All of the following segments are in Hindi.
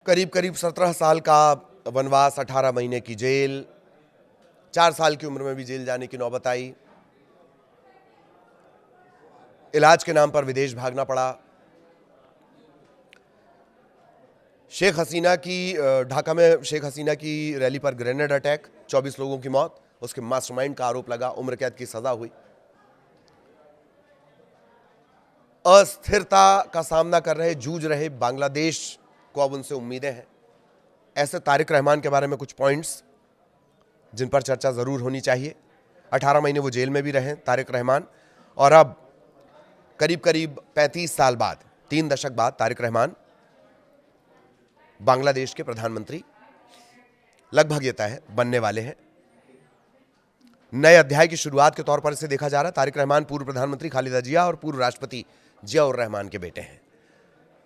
करीब करीब 17 साल का वनवास, 18 महीने की जेल, 4 साल की उम्र में भी जेल जाने की नौबत आई, इलाज के नाम पर विदेश भागना पड़ा। ढाका में शेख हसीना की रैली पर ग्रेनेड अटैक, 24 लोगों की मौत, उसके मास्टरमाइंड का आरोप लगा, उम्र कैद की सजा हुई। अस्थिरता का सामना कर रहे, जूझ रहे बांग्लादेश को अब उनसे उम्मीदें हैं। ऐसे तारिक रहमान के बारे में कुछ पॉइंट्स जिन पर चर्चा जरूर होनी चाहिए। 18 महीने वो जेल में भी रहे तारिक रहमान, और अब करीब करीब 35 साल बाद, 3 दशक बाद तारिक रहमान बांग्लादेश के प्रधानमंत्री लगभग ये तय है बनने वाले हैं। नए अध्याय की शुरुआत के तौर पर इसे देखा जा रहा है। तारिक रहमान पूर्व प्रधानमंत्री खालिदा जिया और पूर्व राष्ट्रपति जियाउर रहमान के बेटे हैं।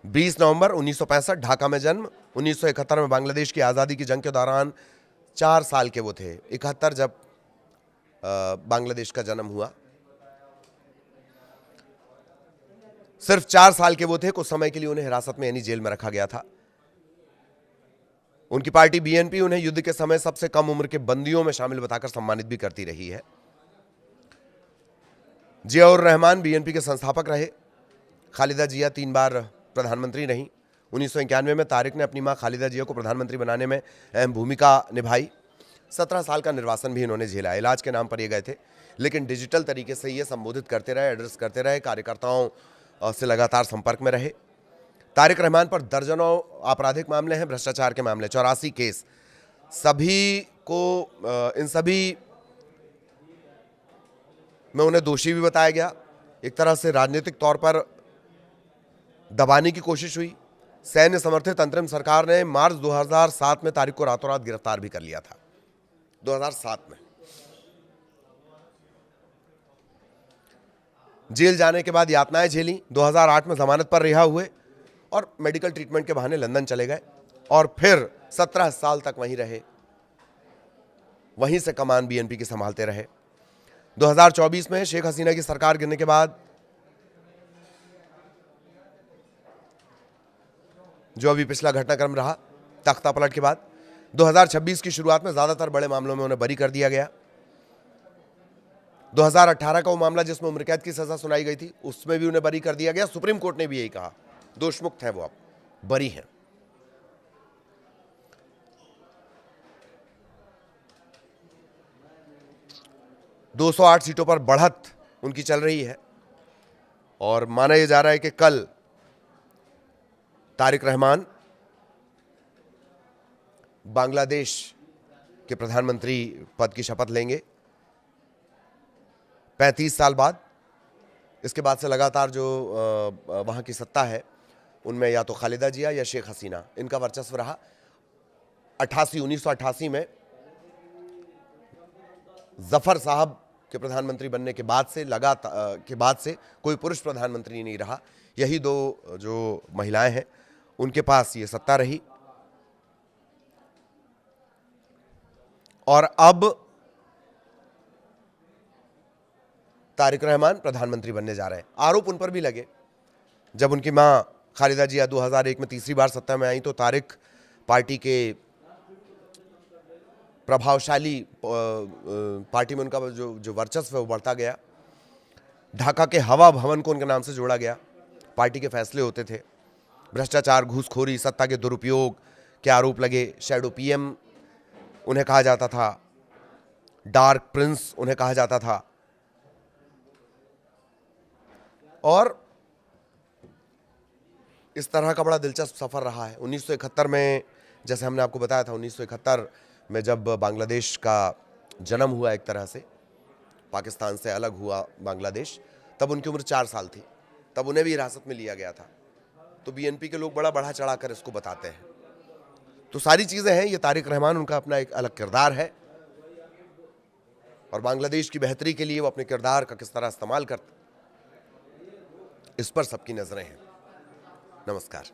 20 नवंबर 1965 ढाका में जन्म। 1971 में बांग्लादेश की आज़ादी की जंग के दौरान 4 साल के वो थे। 71 जब बांग्लादेश का जन्म हुआ, सिर्फ 4 साल के वो थे। कुछ समय के लिए उन्हें हिरासत में यानी जेल में रखा गया था। उनकी पार्टी बीएनपी उन्हें युद्ध के समय सबसे कम उम्र के बंदियों में शामिल बताकर सम्मानित भी करती रही है। जियाउर रहमान बीएनपी के संस्थापक रहे। खालिदा जिया 3 बार प्रधानमंत्री रहीं। 1991 में तारिक ने अपनी मां खालिदा जिया को प्रधानमंत्री बनाने में अहम भूमिका निभाई। 17 साल का निर्वासन भी इन्होंने झेला। इलाज के नाम पर ये गए थे, लेकिन डिजिटल तरीके से ये संबोधित करते रहे, एड्रेस करते रहे, कार्यकर्ताओं से लगातार संपर्क में रहे। तारिक रहमान पर दर्जनों आपराधिक मामले हैं, भ्रष्टाचार के मामले, 84 केस। इन सभी में उन्हें दोषी भी बताया गया। एक तरह से राजनीतिक तौर पर दबाने की कोशिश हुई। सैन्य समर्थित अंतरिम सरकार ने मार्च 2007 में तारिक को रातों रात गिरफ्तार भी कर लिया था। 2007 में जेल जाने के बाद यातनाएं झेली। 2008 में जमानत पर रिहा हुए और मेडिकल ट्रीटमेंट के बहाने लंदन चले गए, और फिर 17 साल तक वहीं रहे। वहीं से कमान बीएनपी की संभालते रहे। 2024 में शेख हसीना की सरकार गिरने के बाद, जो अभी पिछला घटनाक्रम रहा तख्ता पलट के बाद, 2026 की शुरुआत में ज्यादातर बड़े मामलों में उन्हें बरी कर दिया गया। 2018 का वो मामला जिसमें उम्र कैद की सजा सुनाई गई थी, उसमें भी उन्हें बरी कर दिया गया। सुप्रीम कोर्ट ने भी यही कहा, दोषमुक्त है वो, अब बरी हैं। दो 208 सीटों पर बढ़त उनकी चल रही है, और माना यह जा रहा है कि कल तारिक रहमान बांग्लादेश के प्रधानमंत्री पद की शपथ लेंगे 35 साल बाद। इसके बाद से लगातार जो वहां की सत्ता है, उनमें या तो खालिदा जिया या शेख हसीना, इनका वर्चस्व रहा। 1988 में जफर साहब के प्रधानमंत्री बनने के बाद से कोई पुरुष प्रधानमंत्री नहीं रहा। यही 2 जो महिलाएं हैं उनके पास ये सत्ता रही, और अब तारिक रहमान प्रधानमंत्री बनने जा रहे हैं। आरोप उन पर भी लगे। जब उनकी मां खालिदा जिया 2001 में तीसरी बार सत्ता में आई, तो तारिक पार्टी के प्रभावशाली पार्टी में उनका जो वर्चस्व है वो बढ़ता गया। ढाका के हवा भवन को उनके नाम से जोड़ा गया। पार्टी के फैसले होते थे। भ्रष्टाचार, घूसखोरी, सत्ता के दुरुपयोग के आरोप लगे। शैडो पीएम उन्हें कहा जाता था, डार्क प्रिंस उन्हें कहा जाता था। और इस तरह का बड़ा दिलचस्प सफर रहा है। 1971 में, जैसे हमने आपको बताया था, 1971 में जब बांग्लादेश का जन्म हुआ, एक तरह से पाकिस्तान से अलग हुआ बांग्लादेश, तब उनकी उम्र 4 साल थी। तब उन्हें भी हिरासत में लिया गया था। तो बीएनपी के लोग बड़ा बढ़ा चढ़ाकर इसको बताते हैं। तो सारी चीजें हैं। ये तारिक रहमान, उनका अपना एक अलग किरदार है, और बांग्लादेश की बेहतरी के लिए वो अपने किरदार का किस तरह इस्तेमाल करते, इस पर सबकी नजरें हैं। नमस्कार।